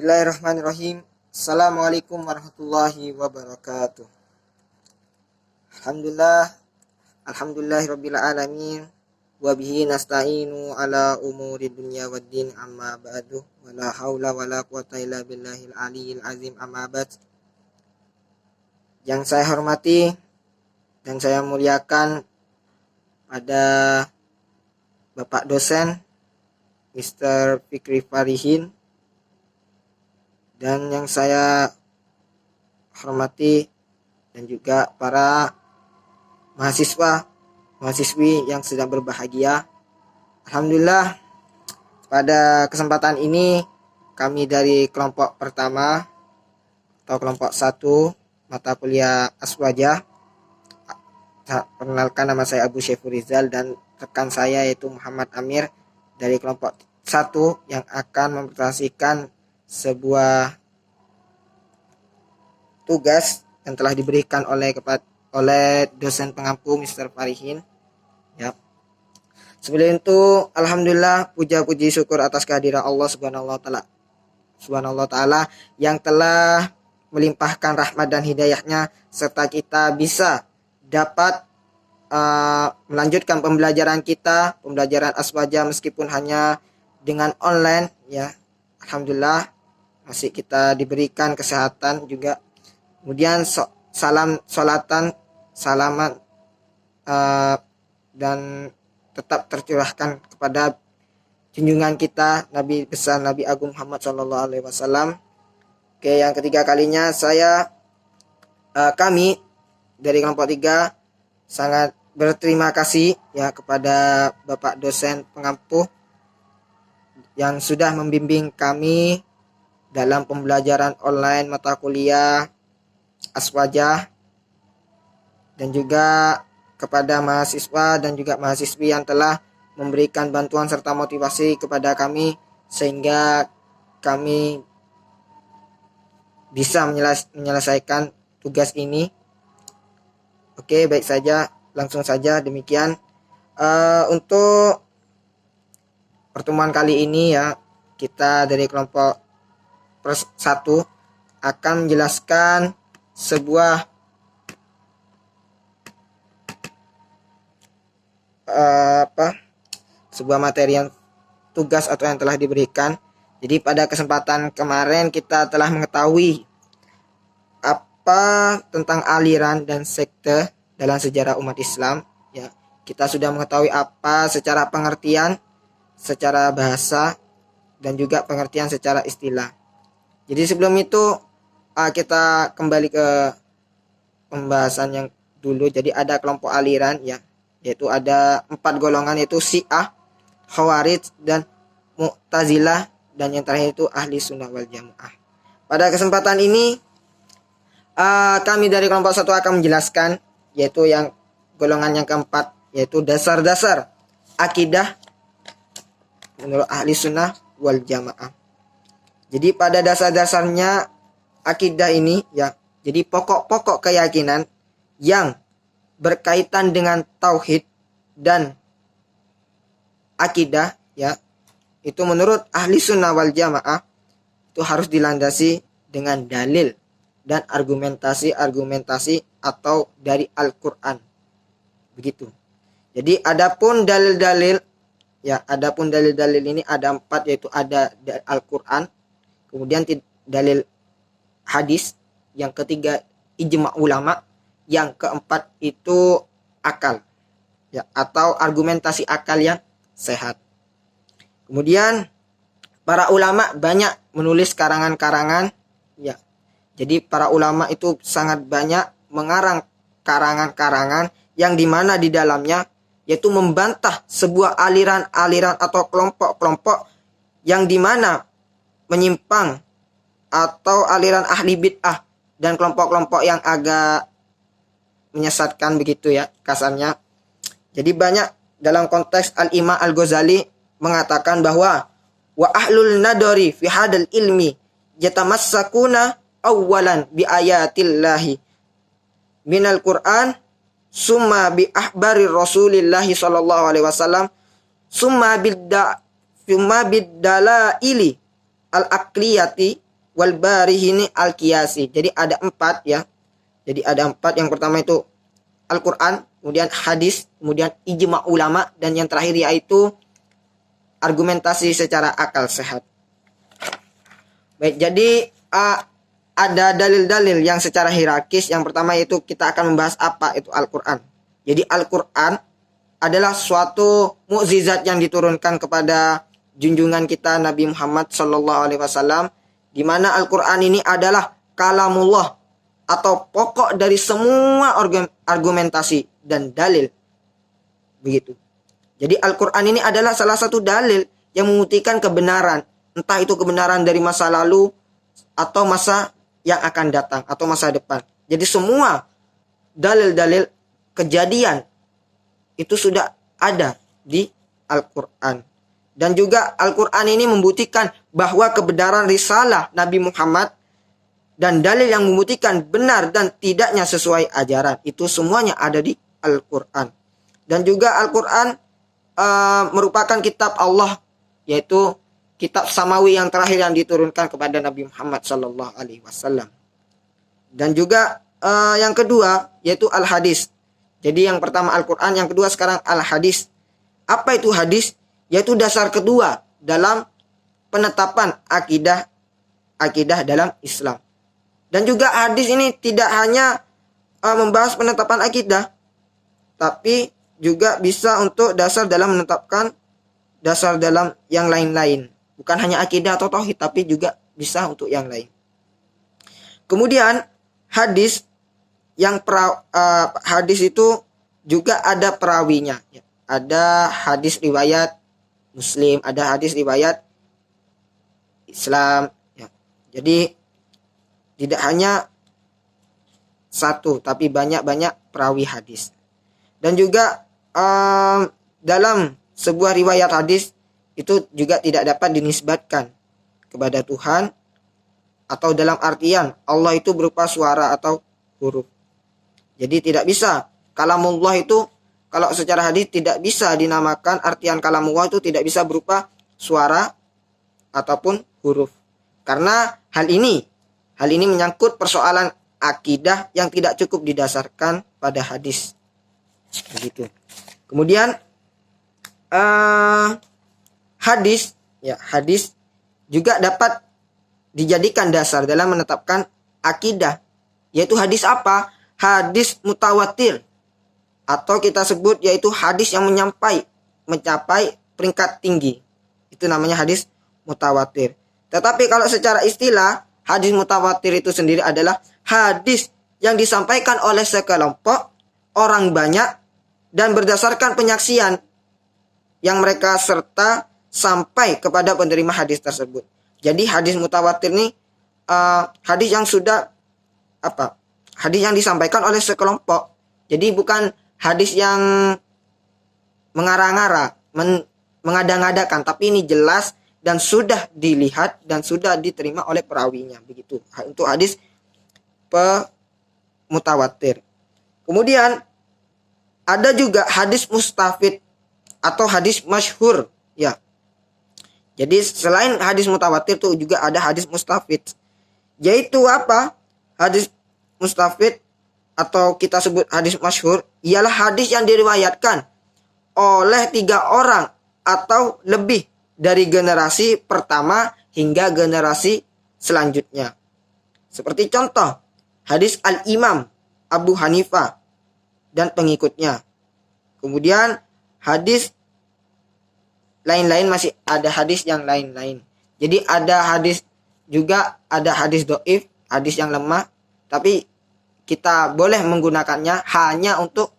Bismillahirrahmanirrahim. Assalamualaikum warahmatullahi wabarakatuh. Alhamdulillahirabbil alamin wa bihi nasta'inu ala umuri dunya waddin amma ba'du wala haula wala quwata illa billahil aliyil azim amma ba'd. Yang saya hormati dan saya muliakan pada Bapak dosen Mr. Fikri Farihin, dan yang saya hormati dan juga para mahasiswi yang sedang berbahagia. Alhamdulillah, pada kesempatan ini kami dari kelompok pertama atau kelompok 1 mata kuliah Aswajah, perkenalkan, nama saya Abu Syefur Rizal dan rekan saya yaitu Muhammad Amir dari kelompok 1 yang akan mempresentasikan sebuah tugas yang telah diberikan oleh dosen pengampu Mr. Farihin. Ya. Sebelum itu, alhamdulillah, puja-puji syukur atas kehadiran Allah Subhanahu wa taala yang telah melimpahkan rahmat dan hidayahnya serta kita bisa dapat melanjutkan pembelajaran Aswajah meskipun hanya dengan online, ya. Alhamdulillah, masih kita diberikan kesehatan juga. Kemudian salaman dan tetap tercurahkan kepada junjungan kita Nabi besar Nabi Agung Muhammad SAW. Oke, yang ketiga kalinya kami dari kelompok 3 sangat berterima kasih ya kepada Bapak dosen pengampu yang sudah membimbing kami dalam pembelajaran online mata kuliah Aswajah, dan juga kepada mahasiswa dan juga mahasiswi yang telah memberikan bantuan serta motivasi kepada kami sehingga kami bisa menyelesaikan tugas ini. Oke, baik saja, langsung saja demikian. Untuk pertemuan kali ini ya, kita dari kelompok 1 akan menjelaskan sebuah materi yang tugas atau yang telah diberikan. Jadi pada kesempatan kemarin kita telah mengetahui apa tentang aliran dan sekte dalam sejarah umat Islam, ya. Kita sudah mengetahui apa secara pengertian, secara bahasa, dan juga pengertian secara istilah. Jadi sebelum itu kita kembali ke pembahasan yang dulu. Jadi ada kelompok aliran, ya, yaitu ada 4 golongan, yaitu Syiah, Khawarij, dan Mu'tazilah, dan yang terakhir itu Ahli Sunnah wal Jamaah. Pada kesempatan ini kami dari kelompok 1 akan menjelaskan yaitu yang golongan yang keempat, yaitu dasar-dasar akidah menurut Ahli Sunnah wal Jamaah. Jadi pada dasar-dasarnya akidah ini, ya, jadi pokok-pokok keyakinan yang berkaitan dengan tauhid dan akidah, ya, itu menurut Ahli Sunnah wal Jamaah itu harus dilandasi dengan dalil dan argumentasi atau dari Al-Qur'an. Begitu. Jadi adapun dalil-dalil ini ada 4, yaitu ada Al-Qur'an, kemudian dalil hadis, yang ketiga ijma' ulama, yang keempat itu akal, ya, atau argumentasi akal yang sehat. Kemudian para ulama banyak menulis karangan-karangan, ya. Jadi para ulama itu sangat banyak mengarang karangan-karangan yang dimana di dalamnya yaitu membantah sebuah aliran-aliran atau kelompok-kelompok yang dimana menyimpang, atau aliran ahli bid'ah dan kelompok-kelompok yang agak menyesatkan, begitu ya kasarnya. Jadi banyak dalam konteks Al-Imam Al-Ghazali mengatakan bahwa wa ahlul nadari fi hadal ilmi yatamassakuna awwalan bi ayatillahi minal Qur'an, summa bi ahbari Rasulillahi sallallahu alaihi wasallam, summa bid dalaili al-aqliyati wal barihini al-qiyasi. Jadi ada 4 ya. Jadi ada 4. Yang pertama itu Al-Quran, kemudian hadis, kemudian ijma ulama, dan yang terakhir yaitu argumentasi secara akal sehat. Baik, jadi ada dalil-dalil yang secara hierarkis. Yang pertama yaitu kita akan membahas apa itu Al-Quran. Jadi Al-Quran adalah suatu mukjizat yang diturunkan kepada junjungan kita Nabi Muhammad SAW, di mana Al-Quran ini adalah kalamullah atau pokok dari semua argumentasi dan dalil. Begitu. Jadi Al-Quran ini adalah salah satu dalil yang membuktikan kebenaran, entah itu kebenaran dari masa lalu atau masa yang akan datang atau masa depan. Jadi semua dalil-dalil kejadian itu sudah ada di Al-Quran. Dan juga Al-Quran ini membuktikan bahwa kebenaran risalah Nabi Muhammad dan dalil yang membuktikan benar dan tidaknya sesuai ajaran. Itu semuanya ada di Al-Quran. Dan juga Al-Quran merupakan kitab Allah, yaitu kitab samawi yang terakhir yang diturunkan kepada Nabi Muhammad SAW. Dan juga yang kedua yaitu Al-Hadis. Jadi yang pertama Al-Quran, yang kedua sekarang Al-Hadis. Apa itu hadis? Yaitu dasar kedua dalam penetapan akidah dalam Islam. Dan juga hadis ini tidak hanya membahas penetapan akidah, tapi juga bisa untuk dasar dalam menetapkan dasar dalam yang lain-lain. Bukan hanya akidah atau tauhid, tapi juga bisa untuk yang lain. Kemudian hadis hadis itu juga ada perawinya. Ada hadis riwayat Muslim, ada hadis riwayat Islam. Ya. Jadi tidak hanya satu, tapi banyak-banyak perawi hadis. Dan juga dalam sebuah riwayat hadis itu juga tidak dapat dinisbatkan kepada Tuhan, atau dalam artian Allah itu berupa suara atau huruf. Jadi tidak bisa kalamullah itu, kalau secara hadis tidak bisa dinamakan artian kalamullah itu tidak bisa berupa suara ataupun huruf. Karena hal ini menyangkut persoalan akidah yang tidak cukup didasarkan pada hadis. Begitu. Kemudian hadis juga dapat dijadikan dasar dalam menetapkan akidah. Yaitu hadis apa? Hadis mutawatir, atau kita sebut yaitu hadis yang mencapai peringkat tinggi. Itu namanya hadis mutawatir. Tetapi kalau secara istilah, hadis mutawatir itu sendiri adalah hadis yang disampaikan oleh sekelompok orang banyak dan berdasarkan penyaksian yang mereka serta sampai kepada penerima hadis tersebut. Jadi hadis mutawatir ini hadis yang sudah hadis yang disampaikan oleh sekelompok. Jadi bukan hadis yang mengarang-arang, mengada-ngadakan, tapi ini jelas dan sudah dilihat dan sudah diterima oleh perawinya. Begitu untuk hadis mutawatir. Kemudian ada juga hadis mustafid atau hadis masyhur, ya. Jadi selain hadis mutawatir itu juga ada hadis mustafid. Yaitu apa? Hadis mustafid atau kita sebut hadis masyhur ialah hadis yang diriwayatkan oleh 3 orang atau lebih dari generasi pertama hingga generasi selanjutnya. Seperti contoh hadis Al-Imam Abu Hanifah dan pengikutnya. Kemudian hadis lain-lain, masih ada hadis yang lain-lain. Jadi ada hadis dhaif, hadis yang lemah, tapi kita boleh menggunakannya hanya untuk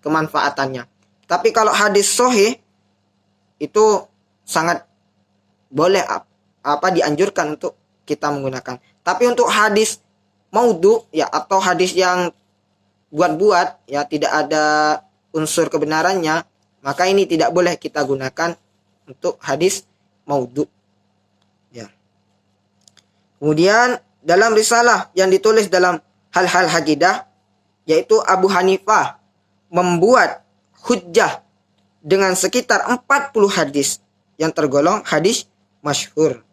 kemanfaatannya. Tapi kalau hadis sahih itu sangat boleh dianjurkan untuk kita menggunakan. Tapi untuk hadis maudhu ya, atau hadis yang buat-buat ya, tidak ada unsur kebenarannya, maka ini tidak boleh kita gunakan untuk hadis maudhu. Ya. Kemudian dalam risalah yang ditulis dalam hal-hal akidah, yaitu Abu Hanifah membuat hujjah dengan sekitar 40 hadis yang tergolong hadis masyhur.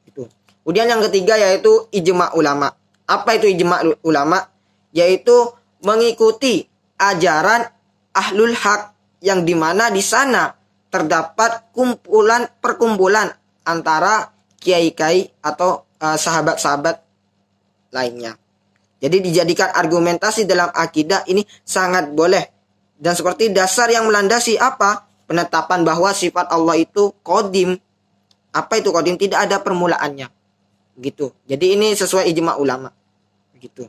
Itu. Kemudian yang ketiga yaitu ijma ulama. Apa itu ijma ulama? Yaitu mengikuti ajaran ahlul haq, yang dimana di sana terdapat perkumpulan antara kiai-kiai atau sahabat-sahabat lainnya. Jadi dijadikan argumentasi dalam akidah ini sangat boleh. Dan seperti dasar yang melandasi apa? Penetapan bahwa sifat Allah itu qadim. Apa itu qadim? Tidak ada permulaannya. Gitu. Jadi ini sesuai ijma ulama. Gitu.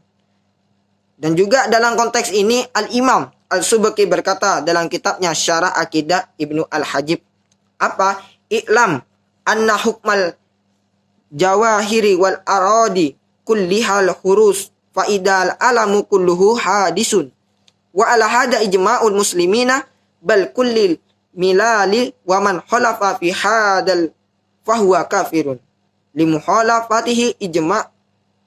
Dan juga dalam konteks ini Al-Imam Al-Subki berkata dalam kitabnya Syarah Aqidah Ibnu Al-Hajib, apa? I'lam anna hukmal jawahiri wal aradi kullihal hurus faidal alamu kulluhu hadisun wa ala hada ijma'ul muslimina bal kullil milali wa man khalafa fi hadal fahuwa kafirun limuhalafatihi ijma'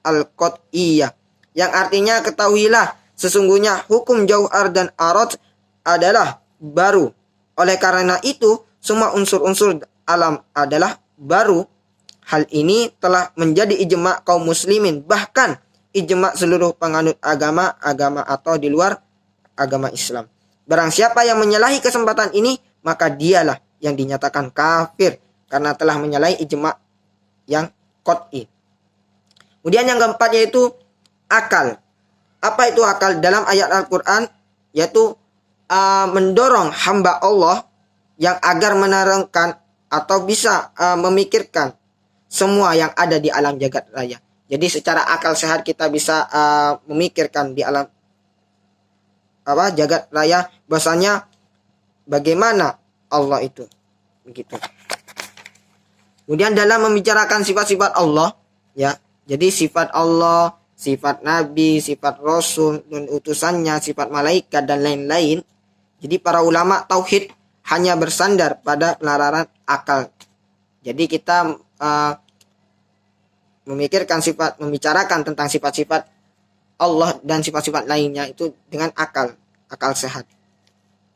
al-qat'iyyah, yang artinya ketahuilah sesungguhnya hukum jauhar dan arad adalah baru. Oleh karena itu semua unsur-unsur alam adalah baru. Hal ini telah menjadi ijma' kaum muslimin, bahkan ijma' seluruh penganut agama atau di luar agama Islam. Barang siapa yang menyalahi kesempatan ini, maka dialah yang dinyatakan kafir karena telah menyalahi ijma' yang qat'i. Kemudian yang keempat yaitu akal. Apa itu akal? Dalam ayat Al-Quran yaitu mendorong hamba Allah yang agar menerangkan atau bisa memikirkan semua yang ada di alam jagat raya. Jadi secara akal sehat kita bisa memikirkan di alam jagat raya bahwasanya bagaimana Allah itu. Begitu. Kemudian dalam membicarakan sifat-sifat Allah, ya. Jadi sifat Allah, sifat Nabi, sifat Rasul dan utusannya, sifat malaikat dan lain-lain. Jadi para ulama tauhid hanya bersandar pada penalaran akal. Jadi kita membicarakan tentang sifat-sifat Allah dan sifat-sifat lainnya itu dengan akal sehat.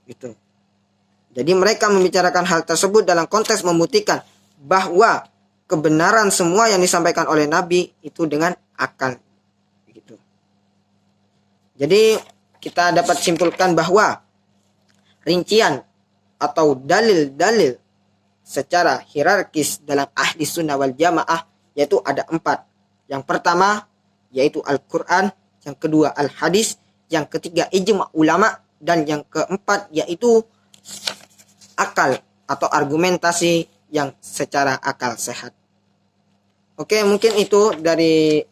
Gitu. Jadi mereka membicarakan hal tersebut dalam konteks membuktikan bahwa kebenaran semua yang disampaikan oleh Nabi itu dengan akal. Gitu. Jadi kita dapat simpulkan bahwa rincian atau dalil-dalil secara hierarkis dalam ahli sunnah wal jamaah yaitu ada 4. Yang pertama yaitu Al-Quran, yang kedua Al-Hadis, yang ketiga ijma' ulama, dan yang keempat yaitu akal atau argumentasi yang secara akal sehat. Oke, mungkin itu dari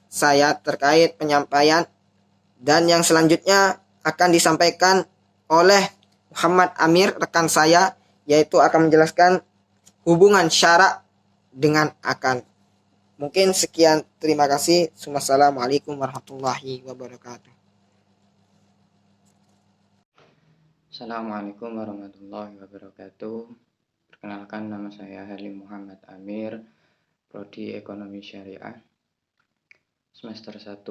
saya terkait penyampaian, dan yang selanjutnya akan disampaikan oleh Muhammad Amir, rekan saya, yaitu akan menjelaskan hubungan syarak dengan akal. Mungkin sekian, terima kasih. Wassalamualaikum warahmatullahi wabarakatuh. Assalamualaikum warahmatullahi wabarakatuh. Perkenalkan, nama saya Halim Muhammad Amir, Prodi Ekonomi Syariah, semester 1.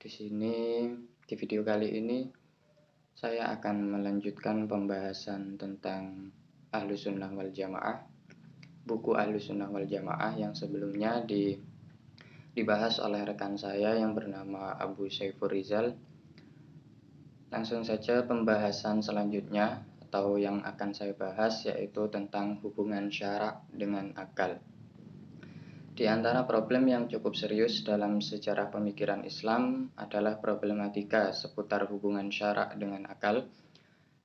Di sini, di video kali ini, saya akan melanjutkan pembahasan tentang Ahlus Sunnah wal Jamaah, buku Ahlus Sunnah wal Jamaah yang sebelumnya dibahas oleh rekan saya yang bernama Abu Saifur Rizal. Langsung saja pembahasan selanjutnya atau yang akan saya bahas yaitu tentang hubungan syarak dengan akal. Di antara problem yang cukup serius dalam sejarah pemikiran Islam adalah problematika seputar hubungan syarak dengan akal.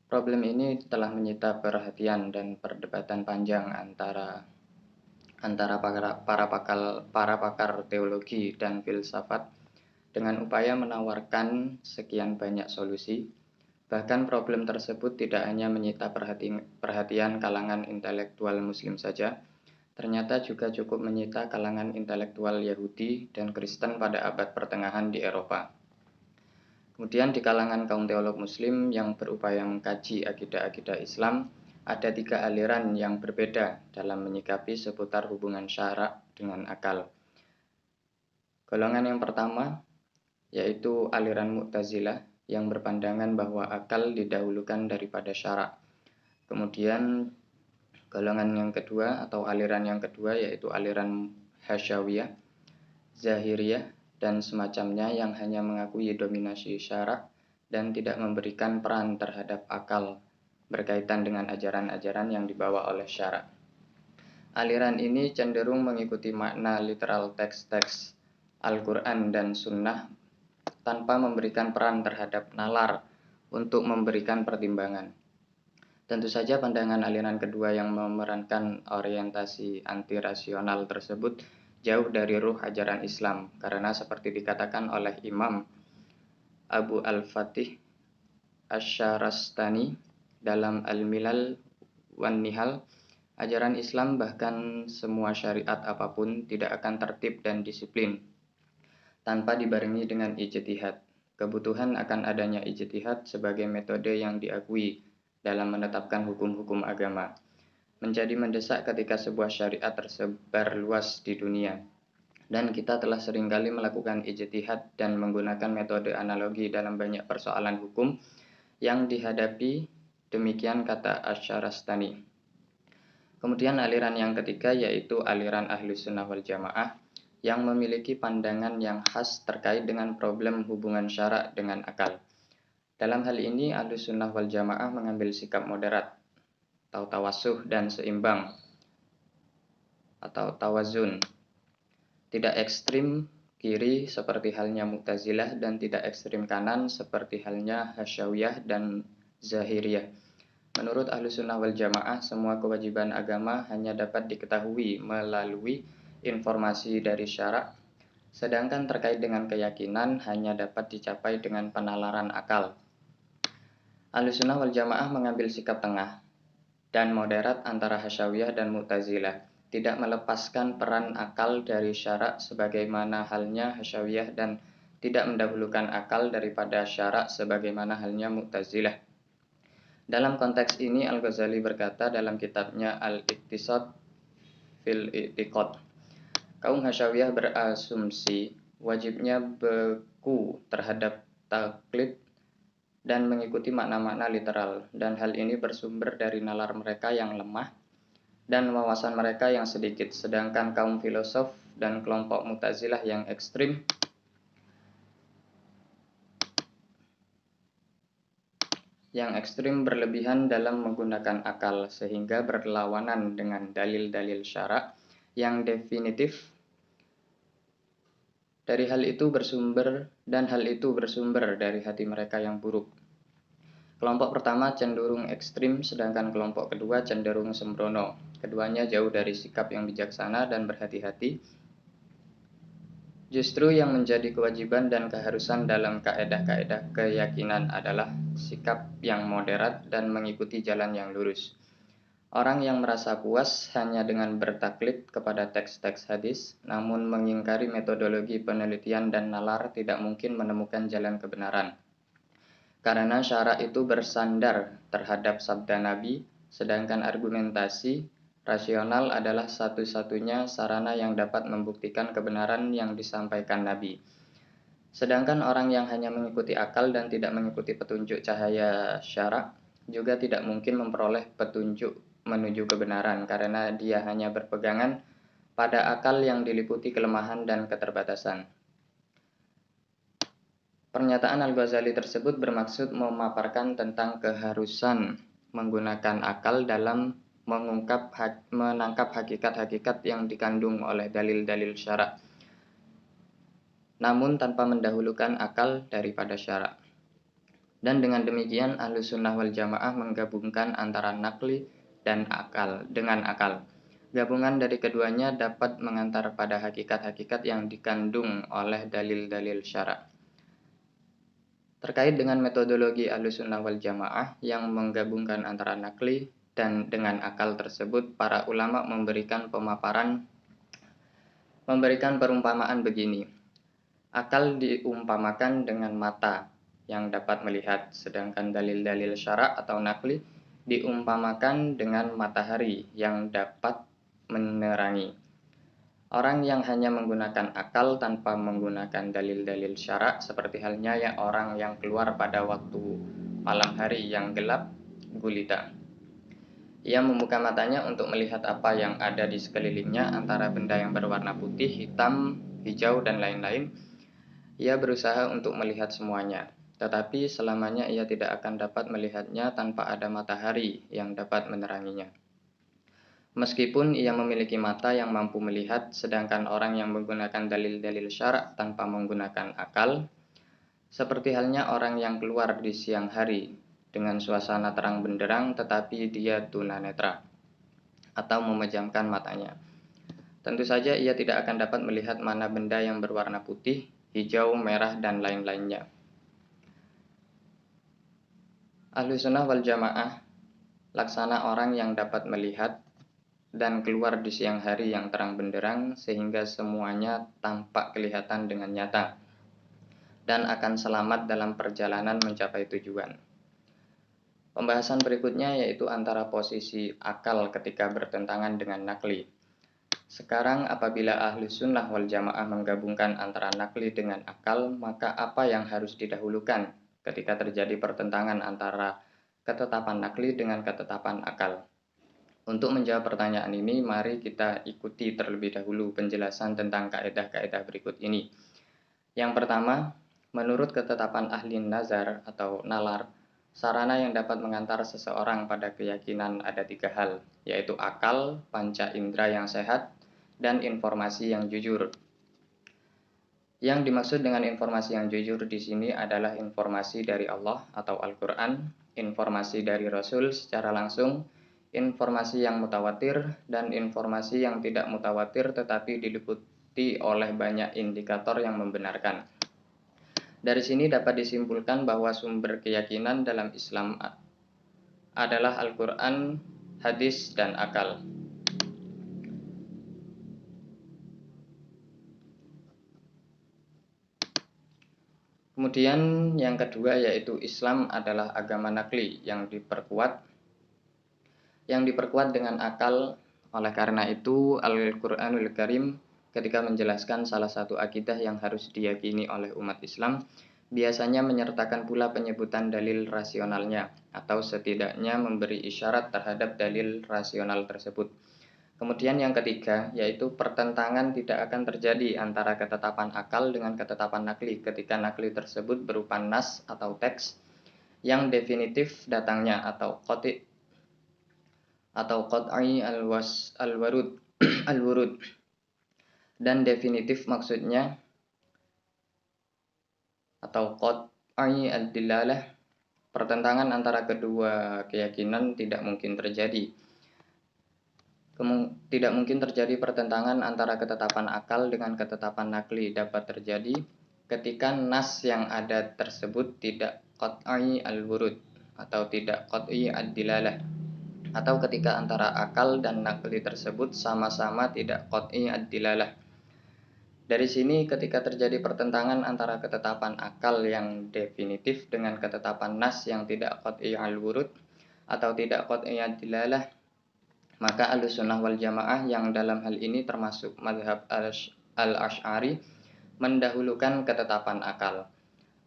Problem ini telah menyita perhatian dan perdebatan panjang antara para pakar teologi dan filsafat dengan upaya menawarkan sekian banyak solusi. Bahkan problem tersebut tidak hanya menyita perhatian kalangan intelektual Muslim saja, ternyata juga cukup menyita kalangan intelektual Yahudi dan Kristen pada abad pertengahan di Eropa. Kemudian di kalangan kaum teolog Muslim yang berupaya mengkaji akidah-akidah Islam, ada 3 aliran yang berbeda dalam menyikapi seputar hubungan syarak dengan akal. Golongan yang pertama yaitu aliran Mu'tazilah yang berpandangan bahwa akal didahulukan daripada syarak. Kemudian golongan yang kedua atau aliran yang kedua yaitu aliran hasyawiyah, zahiriyah, dan semacamnya yang hanya mengakui dominasi syarak dan tidak memberikan peran terhadap akal berkaitan dengan ajaran-ajaran yang dibawa oleh syarak. Aliran ini cenderung mengikuti makna literal teks-teks Al-Quran dan Sunnah tanpa memberikan peran terhadap nalar untuk memberikan pertimbangan. Tentu saja pandangan aliran kedua yang memerankan orientasi anti-rasional tersebut jauh dari ruh ajaran Islam, karena seperti dikatakan oleh Imam Abu Al-Fatih Asy-Syarastani dalam Al-Milal wan Nihal, ajaran Islam bahkan semua syariat apapun tidak akan tertib dan disiplin tanpa dibarengi dengan ijtihad. Kebutuhan akan adanya ijtihad sebagai metode yang diakui dalam menetapkan hukum-hukum agama menjadi mendesak ketika sebuah syariat tersebar luas di dunia. Dan kita telah seringkali melakukan ijtihad dan menggunakan metode analogi dalam banyak persoalan hukum yang dihadapi, demikian kata Asy-Syarastani. Kemudian aliran yang ketiga yaitu aliran Ahlus Sunnah wal Jamaah yang memiliki pandangan yang khas terkait dengan problem hubungan syarak dengan akal. Dalam hal ini Ahlus Sunnah wal Jamaah mengambil sikap moderat atau tawasuh dan seimbang atau tawazun. Tidak ekstrim kiri seperti halnya Mu'tazilah dan tidak ekstrim kanan seperti halnya Hasyawiyah dan Zahiriyah. Menurut Ahlus Sunnah wal Jamaah, semua kewajiban agama hanya dapat diketahui melalui informasi dari syarak, sedangkan terkait dengan keyakinan hanya dapat dicapai dengan penalaran akal. Ahlus Sunnah wal Jamaah mengambil sikap tengah dan moderat antara Hasyawiyah dan Mu'tazilah, tidak melepaskan peran akal dari syarak sebagaimana halnya Hasyawiyah dan tidak mendahulukan akal daripada syarak sebagaimana halnya Mu'tazilah. Dalam konteks ini Al-Ghazali berkata dalam kitabnya Al-Iqtisad fil I'tiqad, kaum Hasyawiyah berasumsi wajibnya beku terhadap taklid dan mengikuti makna-makna literal, dan hal ini bersumber dari nalar mereka yang lemah dan wawasan mereka yang sedikit, sedangkan kaum filosof dan kelompok Mu'tazilah yang ekstrim berlebihan dalam menggunakan akal sehingga berlawanan dengan dalil-dalil syarak yang definitif. Hal itu bersumber dari hati mereka yang buruk. Kelompok pertama cenderung ekstrim, sedangkan kelompok kedua cenderung sembrono. Keduanya jauh dari sikap yang bijaksana dan berhati-hati. Justru yang menjadi kewajiban dan keharusan dalam kaedah-kaedah keyakinan adalah sikap yang moderat dan mengikuti jalan yang lurus. Orang yang merasa puas hanya dengan bertaklid kepada teks-teks hadis, namun mengingkari metodologi penelitian dan nalar, tidak mungkin menemukan jalan kebenaran. Karena syarak itu bersandar terhadap sabda Nabi, sedangkan argumentasi rasional adalah satu-satunya sarana yang dapat membuktikan kebenaran yang disampaikan Nabi. Sedangkan orang yang hanya mengikuti akal dan tidak mengikuti petunjuk cahaya syarak juga tidak mungkin memperoleh petunjuk menuju kebenaran, karena dia hanya berpegangan pada akal yang diliputi kelemahan dan keterbatasan. Pernyataan Al-Ghazali tersebut bermaksud memaparkan tentang keharusan menggunakan akal dalam menangkap hakikat-hakikat yang dikandung oleh dalil-dalil syarak, namun tanpa mendahulukan akal daripada syarak. Dan dengan demikian Ahlus Sunnah wal Jamaah menggabungkan antara nakli dan akal dengan akal. Gabungan dari keduanya dapat mengantar pada hakikat-hakikat yang dikandung oleh dalil-dalil syarak. Terkait dengan metodologi Ahlus Sunnah wal Jamaah yang menggabungkan antara nakli dan dengan akal tersebut, para ulama memberikan perumpamaan begini. Akal diumpamakan dengan mata yang dapat melihat, sedangkan dalil-dalil syarak atau nakli diumpamakan dengan matahari yang dapat menerangi. Orang yang hanya menggunakan akal tanpa menggunakan dalil-dalil syarak seperti halnya orang yang keluar pada waktu malam hari yang gelap gulita. Ia membuka matanya untuk melihat apa yang ada di sekelilingnya antara benda yang berwarna putih, hitam, hijau, dan lain-lain. Ia berusaha untuk melihat semuanya, tetapi selamanya ia tidak akan dapat melihatnya tanpa ada matahari yang dapat meneranginya. Meskipun ia memiliki mata yang mampu melihat, sedangkan orang yang menggunakan dalil-dalil syarak tanpa menggunakan akal, seperti halnya orang yang keluar di siang hari dengan suasana terang benderang tetapi dia tunanetra atau memejamkan matanya. Tentu saja ia tidak akan dapat melihat mana benda yang berwarna putih, hijau, merah, dan lain-lainnya. Ahlussunnah wal Jamaah laksana orang yang dapat melihat dan keluar di siang hari yang terang benderang sehingga semuanya tampak kelihatan dengan nyata dan akan selamat dalam perjalanan mencapai tujuan. Pembahasan berikutnya yaitu antara posisi akal ketika bertentangan dengan nakli. Sekarang apabila Ahlussunnah wal Jamaah menggabungkan antara nakli dengan akal, maka apa yang harus didahulukan ketika terjadi pertentangan antara ketetapan nakli dengan ketetapan akal? Untuk menjawab pertanyaan ini, mari kita ikuti terlebih dahulu penjelasan tentang kaedah-kaedah berikut ini. Yang pertama, menurut ketetapan ahli nazar atau nalar, sarana yang dapat mengantar seseorang pada keyakinan ada 3 hal, yaitu akal, panca indera yang sehat, dan informasi yang jujur. Yang dimaksud dengan informasi yang jujur di sini adalah informasi dari Allah atau Al-Quran, informasi dari Rasul secara langsung, informasi yang mutawatir, dan informasi yang tidak mutawatir tetapi diliputi oleh banyak indikator yang membenarkan. Dari sini dapat disimpulkan bahwa sumber keyakinan dalam Islam adalah Al-Quran, hadis, dan akal. Kemudian yang kedua yaitu Islam adalah agama nakli yang diperkuat dengan akal. Oleh karena itu Al-Quranul Karim ketika menjelaskan salah satu akidah yang harus diyakini oleh umat Islam biasanya menyertakan pula penyebutan dalil rasionalnya atau setidaknya memberi isyarat terhadap dalil rasional tersebut. Kemudian yang ketiga yaitu pertentangan tidak akan terjadi antara ketetapan akal dengan ketetapan nakli ketika nakli tersebut berupa nas atau teks yang definitif datangnya atau qat'i al-wurud dan definitif maksudnya atau qat'i ad-dilalah. Pertentangan antara kedua keyakinan tidak mungkin terjadi. Tidak mungkin terjadi pertentangan antara ketetapan akal dengan ketetapan nakli dapat terjadi ketika nas yang ada tersebut tidak qat'i al-wurud atau tidak qat'i ad-dilalah, atau ketika antara akal dan nakli tersebut sama-sama tidak qat'i ad-dilalah. Dari sini ketika terjadi pertentangan antara ketetapan akal yang definitif dengan ketetapan nas yang tidak qat'i al-wurud atau tidak qat'i ad-dilalah, maka Ahlussunnah wal Jamaah yang dalam hal ini termasuk mazhab al-Asy'ari mendahulukan ketetapan akal.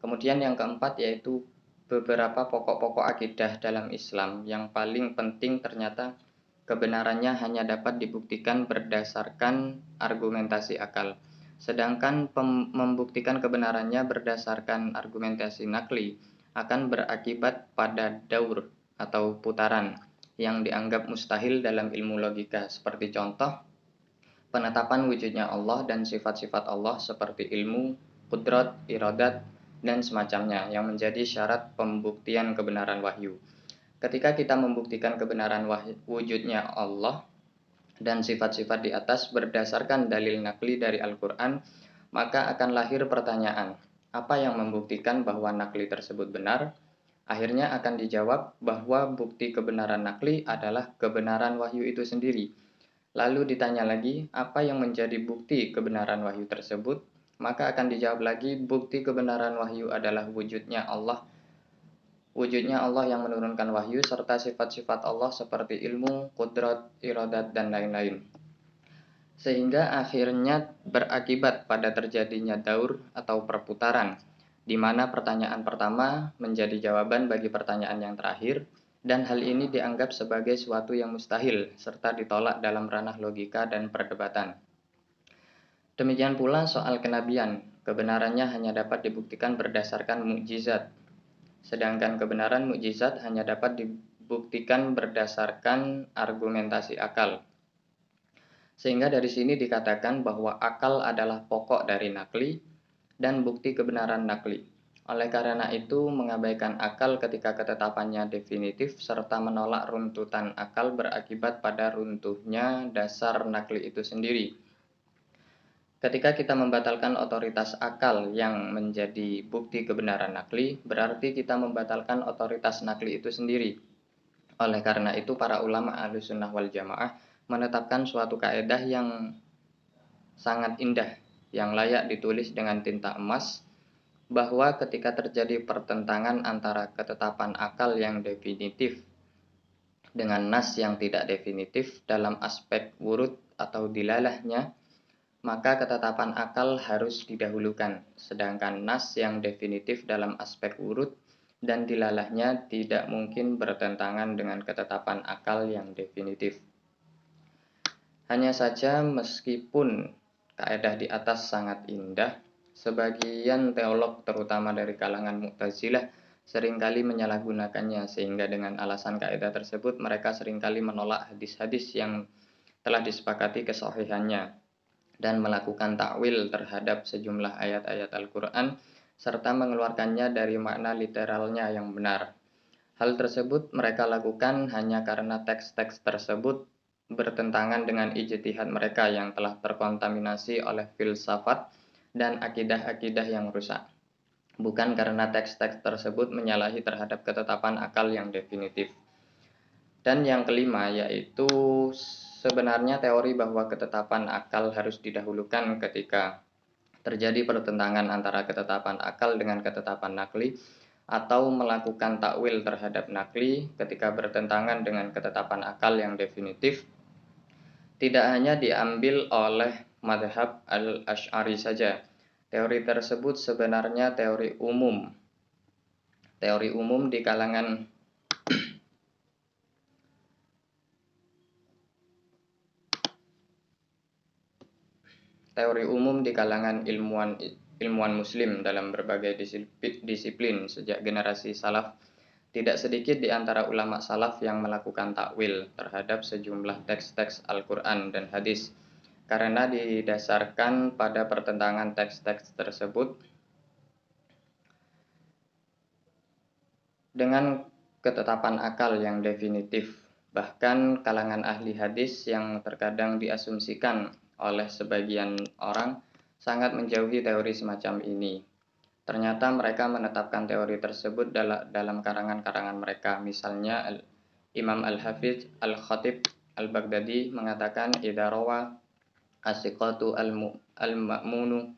Kemudian yang keempat yaitu beberapa pokok-pokok akidah dalam Islam yang paling penting ternyata kebenarannya hanya dapat dibuktikan berdasarkan argumentasi akal. Sedangkan membuktikan kebenarannya berdasarkan argumentasi nakli akan berakibat pada daur atau putaran yang dianggap mustahil dalam ilmu logika, seperti contoh penetapan wujudnya Allah dan sifat-sifat Allah seperti ilmu, qudrat, iradat, dan semacamnya yang menjadi syarat pembuktian kebenaran wahyu. Ketika kita membuktikan kebenaran wujudnya Allah dan sifat-sifat di atas berdasarkan dalil nakli dari Al-Quran, maka akan lahir pertanyaan, apa yang membuktikan bahwa nakli tersebut benar? Akhirnya akan dijawab bahwa bukti kebenaran nakli adalah kebenaran wahyu itu sendiri. Lalu ditanya lagi, apa yang menjadi bukti kebenaran wahyu tersebut? Maka akan dijawab lagi, bukti kebenaran wahyu adalah wujudnya Allah yang menurunkan wahyu serta sifat-sifat Allah seperti ilmu, qudrat, iradat, dan lain-lain. Sehingga akhirnya berakibat pada terjadinya daur atau perputaran, di mana pertanyaan pertama menjadi jawaban bagi pertanyaan yang terakhir, dan hal ini dianggap sebagai suatu yang mustahil serta ditolak dalam ranah logika dan perdebatan. Demikian pula soal kenabian, kebenarannya hanya dapat dibuktikan berdasarkan mukjizat, sedangkan kebenaran mukjizat hanya dapat dibuktikan berdasarkan argumentasi akal. Sehingga dari sini dikatakan bahwa akal adalah pokok dari nakli dan bukti kebenaran nakli. Oleh karena itu, mengabaikan akal ketika ketetapannya definitif serta menolak runtutan akal berakibat pada runtuhnya dasar nakli itu sendiri. Ketika kita membatalkan otoritas akal yang menjadi bukti kebenaran nakli, berarti kita membatalkan otoritas nakli itu sendiri. Oleh karena itu, para ulama Ahlussunnah wal Jamaah menetapkan suatu kaedah yang sangat indah, yang layak ditulis dengan tinta emas, bahwa ketika terjadi pertentangan antara ketetapan akal yang definitif dengan nas yang tidak definitif dalam aspek wurud atau dilalahnya, maka ketetapan akal harus didahulukan, sedangkan nas yang definitif dalam aspek wurud dan dilalahnya tidak mungkin bertentangan dengan ketetapan akal yang definitif. Hanya saja meskipun kaedah di atas sangat indah, sebagian teolog terutama dari kalangan Mu'tazilah seringkali menyalahgunakannya, sehingga dengan alasan kaedah tersebut mereka seringkali menolak hadis-hadis yang telah disepakati kesahihannya dan melakukan takwil terhadap sejumlah ayat-ayat Al-Quran serta mengeluarkannya dari makna literalnya yang benar. Hal tersebut mereka lakukan hanya karena teks-teks tersebut bertentangan dengan ijtihad mereka yang telah terkontaminasi oleh filsafat dan akidah-akidah yang rusak. Bukan karena teks-teks tersebut menyalahi terhadap ketetapan akal yang definitif. Dan yang kelima yaitu sebenarnya teori bahwa ketetapan akal harus didahulukan ketika terjadi pertentangan antara ketetapan akal dengan ketetapan nakli, atau melakukan takwil terhadap nakli ketika bertentangan dengan ketetapan akal yang definitif, tidak hanya diambil oleh madhab al-Asy'ari saja. Teori tersebut sebenarnya teori umum di kalangan ilmuwan muslim dalam berbagai disiplin sejak generasi salaf. Tidak sedikit di antara ulama salaf yang melakukan takwil terhadap sejumlah teks-teks Al-Quran dan hadis, karena didasarkan pada pertentangan teks-teks tersebut dengan ketetapan akal yang definitif. Bahkan kalangan ahli hadis yang terkadang diasumsikan oleh sebagian orang sangat menjauhi teori semacam ini. Ternyata mereka menetapkan teori tersebut dalam karangan-karangan mereka. Misalnya Imam Al-Hafidz Al-Khatib Al-Baghdadi mengatakan idza rawa as-siqatu al-ma'munu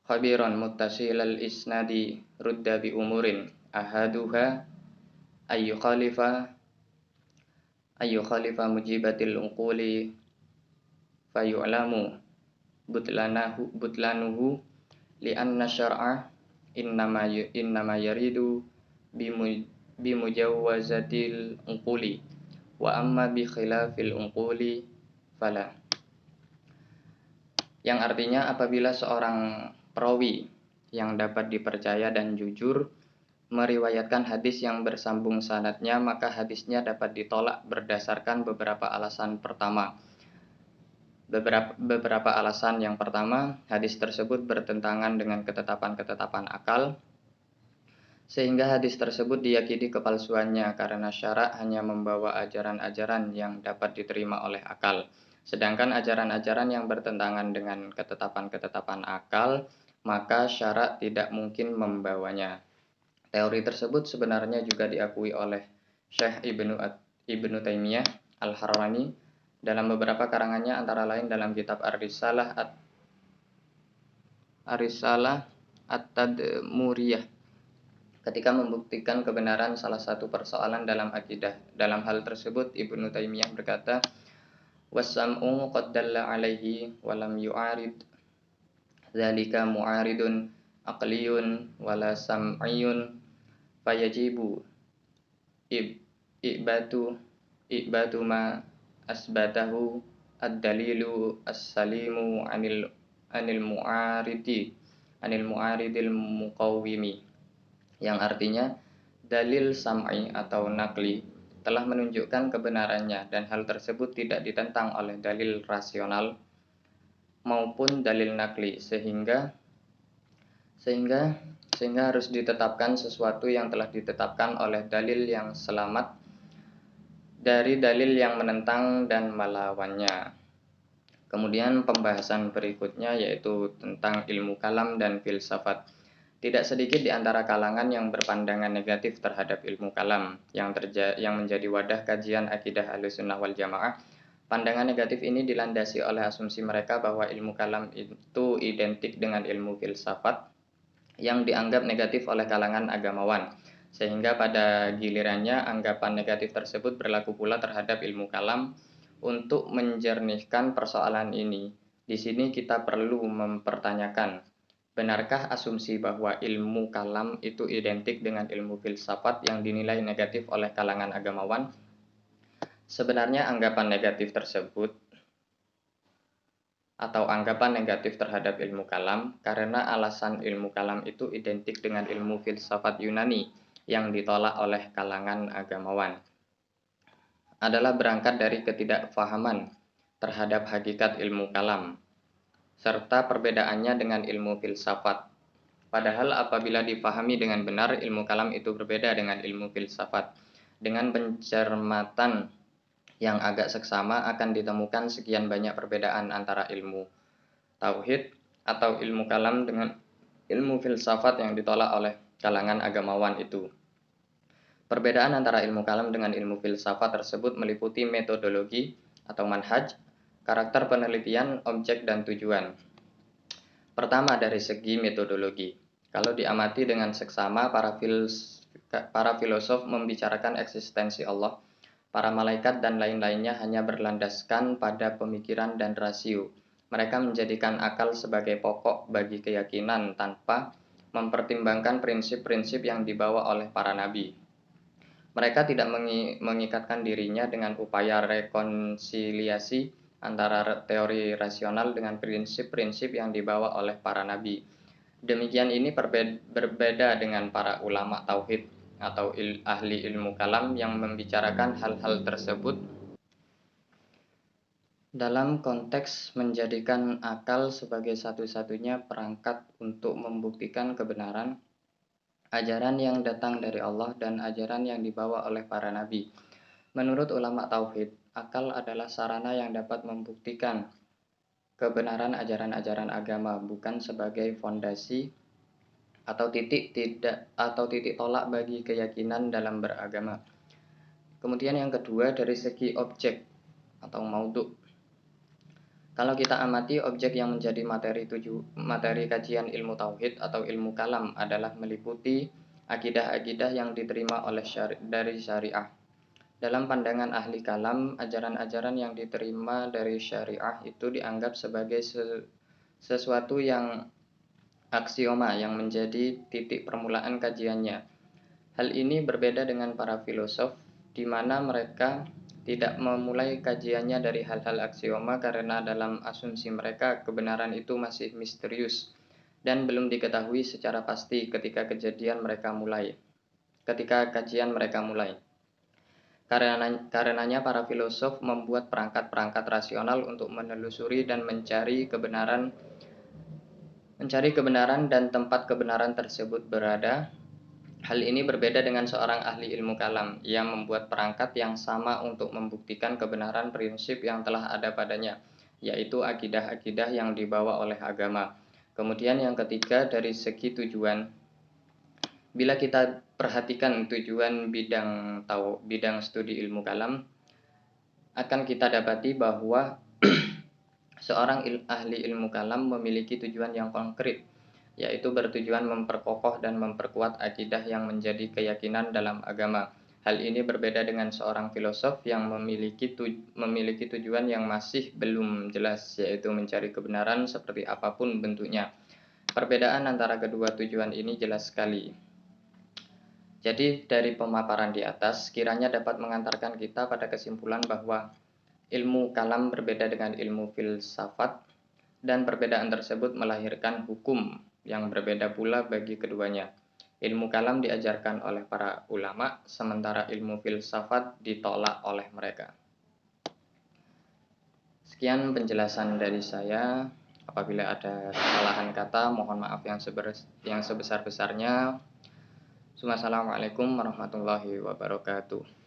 khabiran muttasilal isnadi rudda bi umurin ahaduha ayu khalifa mujibatil unquli fayu'lamu butlanuhu li'anna syar'a innama yaridu bimujawwazatil unquli wa amma bi khilafil unquli fala. Yang artinya apabila seorang perawi yang dapat dipercaya dan jujur meriwayatkan hadis yang bersambung sanadnya, maka hadisnya dapat ditolak berdasarkan beberapa alasan. Beberapa alasan. Yang pertama, hadis tersebut bertentangan dengan ketetapan-ketetapan akal, sehingga hadis tersebut diyakini kepalsuannya karena syara' hanya membawa ajaran-ajaran yang dapat diterima oleh akal. Sedangkan ajaran-ajaran yang bertentangan dengan ketetapan-ketetapan akal, maka syara' tidak mungkin membawanya. Teori tersebut sebenarnya juga diakui oleh Syekh Ibnu Taimiyah Al-Harrani dalam beberapa karangannya, antara lain dalam kitab Ar-Risalah At-Tadmuriyah, ketika membuktikan kebenaran salah satu persoalan dalam akidah. Dalam hal tersebut Ibnu Taimiyah berkata, "Was-sam'u qad dalla 'alaihi wa lam yu'arid dzalika mu'aridun aqliyun wala sam'iyun fayajibu i'batu ma asbatahu ad-dalilu as-salimu anil mu'aridil muqawwimi, yang artinya dalil sam'i atau nakli telah menunjukkan kebenarannya dan hal tersebut tidak ditentang oleh dalil rasional maupun dalil nakli, sehingga harus ditetapkan sesuatu yang telah ditetapkan oleh dalil yang selamat dari dalil yang menentang dan melawannya. Kemudian pembahasan berikutnya yaitu tentang ilmu kalam dan filsafat. Tidak sedikit di antara kalangan yang berpandangan negatif terhadap ilmu kalam yang menjadi wadah kajian akidah Ahlussunnah wal Jamaah. Pandangan negatif ini dilandasi oleh asumsi mereka bahwa ilmu kalam itu identik dengan ilmu filsafat yang dianggap negatif oleh kalangan agamawan. Sehingga pada gilirannya anggapan negatif tersebut berlaku pula terhadap ilmu kalam. Untuk menjernihkan persoalan ini, di sini kita perlu mempertanyakan, benarkah asumsi bahwa ilmu kalam itu identik dengan ilmu filsafat yang dinilai negatif oleh kalangan agamawan? Sebenarnya anggapan negatif tersebut atau anggapan negatif terhadap ilmu kalam karena alasan ilmu kalam itu identik dengan ilmu filsafat Yunani yang ditolak oleh kalangan agamawan adalah berangkat dari ketidakfahaman terhadap hakikat ilmu kalam serta perbedaannya dengan ilmu filsafat. Padahal apabila dipahami dengan benar, ilmu kalam itu berbeda dengan ilmu filsafat. Dengan pencermatan yang agak seksama akan ditemukan sekian banyak perbedaan antara ilmu tauhid atau ilmu kalam dengan ilmu filsafat yang ditolak oleh kalangan agamawan itu. Perbedaan antara ilmu kalam dengan ilmu filsafat tersebut meliputi metodologi atau manhaj, karakter penelitian, objek, dan tujuan. Pertama, dari segi metodologi. Kalau diamati dengan seksama, para filosof membicarakan eksistensi Allah, para malaikat, dan lain-lainnya hanya berlandaskan pada pemikiran dan rasio. Mereka menjadikan akal sebagai pokok bagi keyakinan tanpa mempertimbangkan prinsip-prinsip yang dibawa oleh para nabi. Mereka tidak mengikatkan dirinya dengan upaya rekonsiliasi antara teori rasional dengan prinsip-prinsip yang dibawa oleh para nabi. Demikian ini berbeda dengan para ulama tauhid atau ahli ilmu kalam yang membicarakan hal-hal tersebut dalam konteks menjadikan akal sebagai satu-satunya perangkat untuk membuktikan kebenaran ajaran yang datang dari Allah dan ajaran yang dibawa oleh para nabi. Menurut ulama tauhid, akal adalah sarana yang dapat membuktikan kebenaran ajaran-ajaran agama, bukan sebagai fondasi atau titik tolak bagi keyakinan dalam beragama. Kemudian yang kedua, dari segi objek atau maudhu. Kalau kita amati, objek yang menjadi materi kajian ilmu tauhid atau ilmu kalam adalah meliputi akidah-akidah yang diterima dari syariah. Dalam pandangan ahli kalam, ajaran-ajaran yang diterima dari syariah itu dianggap sebagai sesuatu yang aksioma yang menjadi titik permulaan kajiannya. Hal ini berbeda dengan para filosof, di mana mereka tidak memulai kajiannya dari hal-hal aksioma karena dalam asumsi mereka kebenaran itu masih misterius dan belum diketahui secara pasti ketika kajian mereka mulai. Karenanya para filosof membuat perangkat-perangkat rasional untuk menelusuri dan mencari kebenaran dan tempat kebenaran tersebut berada. Hal ini berbeda dengan seorang ahli ilmu kalam yang membuat perangkat yang sama untuk membuktikan kebenaran prinsip yang telah ada padanya, yaitu akidah-akidah yang dibawa oleh agama. Kemudian yang ketiga, dari segi tujuan. Bila kita perhatikan tujuan bidang studi ilmu kalam, akan kita dapati bahwa seorang ahli ilmu kalam memiliki tujuan yang konkret, yaitu bertujuan memperkokoh dan memperkuat akidah yang menjadi keyakinan dalam agama. Hal ini berbeda dengan seorang filosof yang memiliki tujuan yang masih belum jelas, yaitu mencari kebenaran seperti apapun bentuknya. Perbedaan antara kedua tujuan ini jelas sekali. Jadi dari pemaparan di atas kiranya dapat mengantarkan kita pada kesimpulan bahwa ilmu kalam berbeda dengan ilmu filsafat dan perbedaan tersebut melahirkan hukum yang berbeda pula bagi keduanya. Ilmu kalam diajarkan oleh para ulama, sementara ilmu filsafat ditolak oleh mereka. Sekian penjelasan dari saya. Apabila ada kesalahan kata, mohon maaf yang sebesar-besarnya. Assalamualaikum warahmatullahi wabarakatuh.